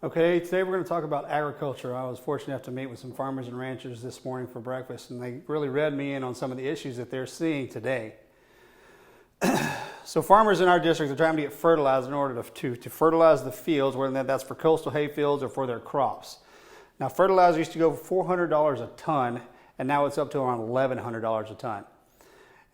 Okay, today we're going to talk about agriculture. I was fortunate enough to meet with some farmers and ranchers this morning for breakfast, and they really read me in on some of the issues that they're seeing today. So farmers in our district are trying to get fertilizer in order to fertilize the fields, whether that's for coastal hay fields or for their crops. Now, fertilizer used to go for $400 a ton, and now it's up to around $1,100 a ton.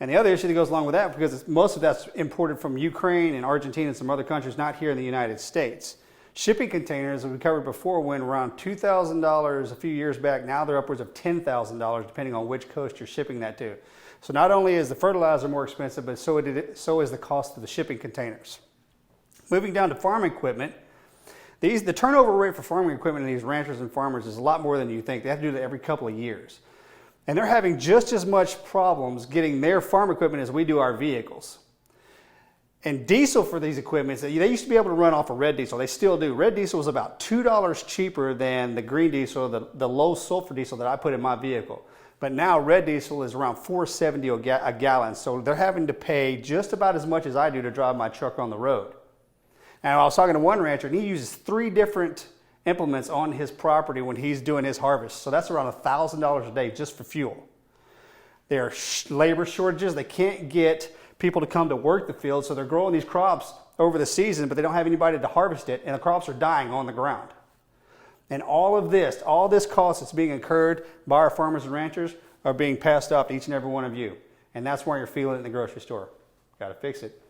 And the other issue that goes along with that, because most of that's imported from Ukraine and Argentina and some other countries, not here in the United States. Shipping containers, as we covered before, went around $2,000 a few years back. Now they're upwards of $10,000, depending on which coast you're shipping that to. So not only is the fertilizer more expensive, but so is the cost of the shipping containers. Moving down to farm equipment, the turnover rate for farming equipment in these ranchers and farmers is a lot more than you think. They have to do that every couple of years. And they're having just as much problems getting their farm equipment as we do our vehicles. And diesel for these equipments, they used to be able to run off of red diesel. They still do. Red diesel was about $2 cheaper than the green diesel, the low sulfur diesel that I put in my vehicle. But now red diesel is around $4.70 a gallon. So they're having to pay just about as much as I do to drive my truck on the road. And I was talking to one rancher, and he uses 3 different implements on his property when he's doing his harvest. So that's around $1,000 a day just for fuel. There are labor shortages. They can't get people to come to work the field, so they're growing these crops over the season, but they don't have anybody to harvest it, and the crops are dying on the ground. And all this cost that's being incurred by our farmers and ranchers are being passed off to each and every one of you. And that's why you're feeling it in the grocery store. Got to fix it.